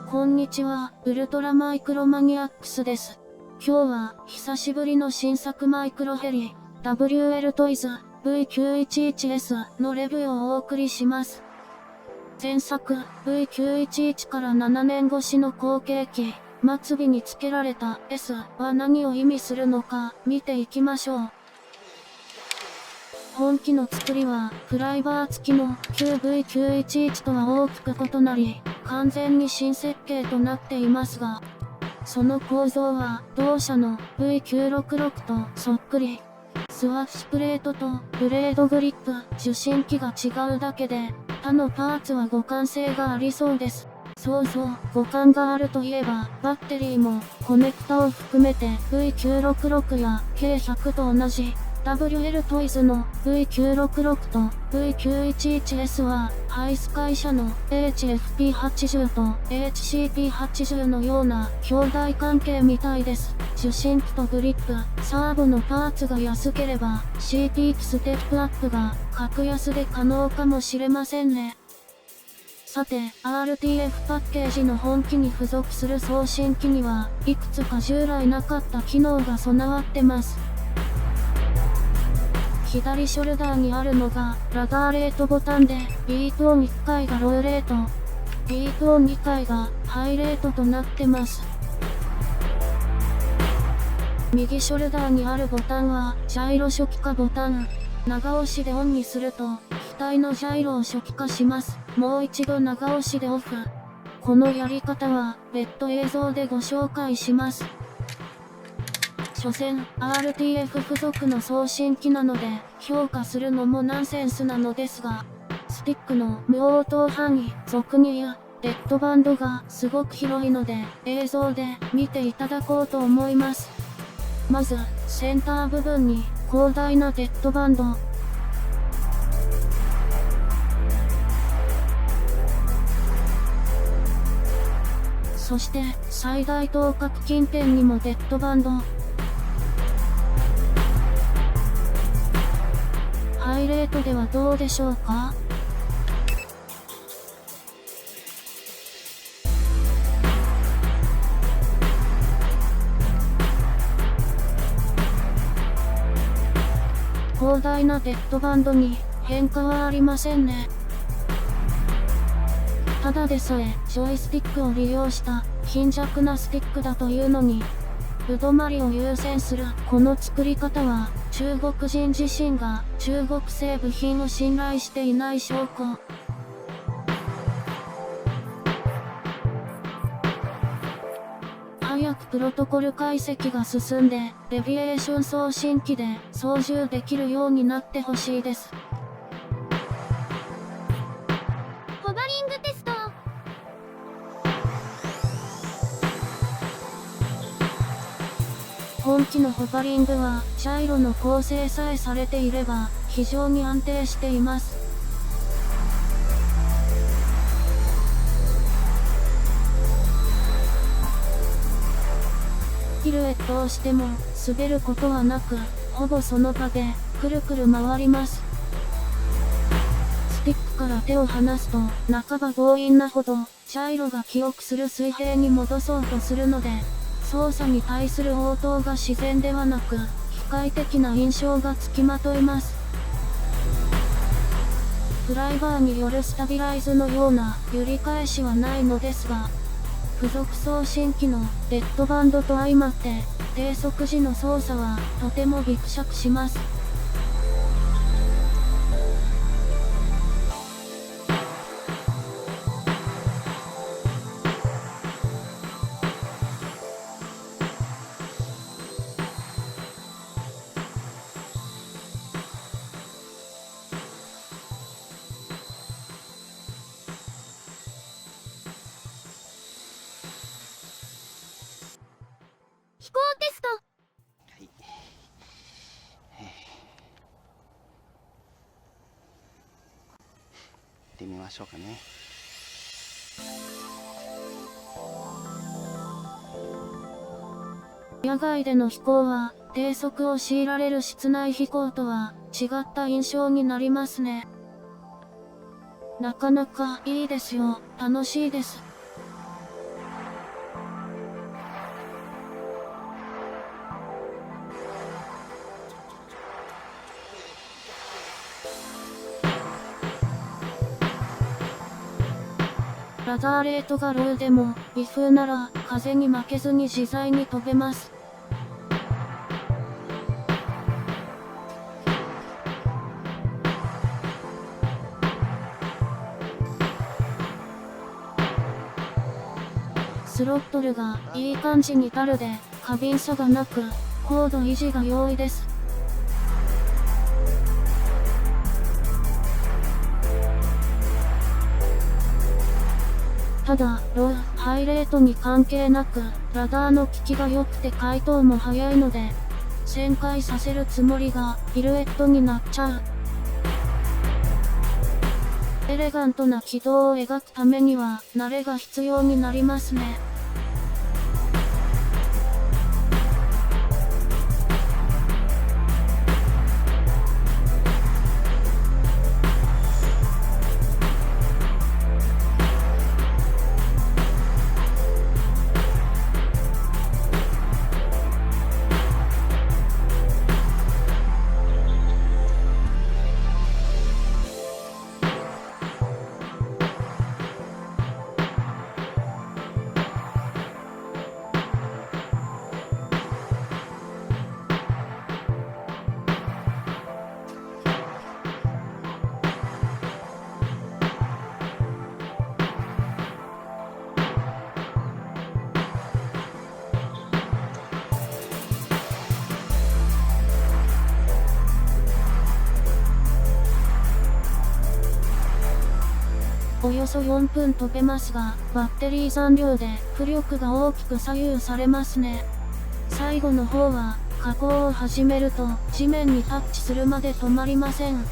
こんにちは、ウルトラマイクロマニアックスです。今日は、久しぶりの新作マイクロヘリ、WL トイズ V911S のレビューをお送りします。前作 V911 から7年越しの後継機、末尾に付けられた S は何を意味するのか見ていきましょう。本機の作りは、フライバー付きの旧 V911 とは大きく異なり、完全に新設計となっていますが、その構造は同社の V966 とそっくり。スワッシュプレートとブレードグリップ、受信機が違うだけで、他のパーツは互換性がありそうです。そうそう、互換があるといえば、バッテリーもコネクタを含めて V966 や K100 と同じ。WL トイズの V966 と V911S は、ハイス会社の HFP80 と HCP80 のような兄弟関係みたいです。受信機とグリップ、サーボのパーツが安ければ CP ステップアップが格安で可能かもしれませんね。さて、RTF パッケージの本機に付属する送信機には、いくつか従来なかった機能が備わってます。左ショルダーにあるのが、ラダーレートボタンで、ビートオン1回がローレート、ビートオン2回がハイレートとなってます。右ショルダーにあるボタンは、ジャイロ初期化ボタン。長押しでオンにすると、機体のジャイロを初期化します。もう一度長押しでオフ。このやり方は、別途映像でご紹介します。所詮、RTF 付属の送信機なので、評価するのもナンセンスなのですが、スティックの無応答範囲、俗に言う、デッドバンドがすごく広いので、映像で見ていただこうと思います。まず、センター部分に、広大なデッドバンド。そして、最大等角近辺にもデッドバンド。ハイレートではどうでしょうか？広大なデッドバンドに変化はありませんね。ただでさえジョイスティックを利用した貧弱なスティックだというのに、うどまりを優先するこの作り方は、中国人自身が中国製部品を信頼していない証拠。早くプロトコル解析が進んで、レビエーション送信機で操縦できるようになってほしいです。ホバリングテスト。本機のホバリングは、ジャイロの構成さえされていれば、非常に安定しています。ピルエットをしても、滑ることはなく、ほぼその場で、くるくる回ります。スティックから手を離すと、半ば強引なほど、ジャイロが記憶する水平に戻そうとするので、操作に対する応答が自然ではなく、機械的な印象がつきまといます。フライバーによるスタビライズのような揺り返しはないのですが、付属送信機のデッドバンドと相まって、低速時の操作はとてもギクシャクします。飛行テスト。はい。行ってみましょうかね。野外での飛行は、低速を強いられる室内飛行とは、違った印象になりますね。なかなかいいですよ。楽しいです。ラダーレートがローでも、微風なら風に負けずに自在に飛べます。スロットルがいい感じにタルで、過敏さがなく、高度維持が容易です。ただ、ハイレートに関係なく、ラダーの効きが良くて回答も早いので、旋回させるつもりが、ピルエットになっちゃう。エレガントな軌道を描くためには、慣れが必要になりますね。およそ4分飛べますが、バッテリー残量で浮力が大きく左右されますね。最後の方は、下降を始めると地面にタッチするまで止まりません。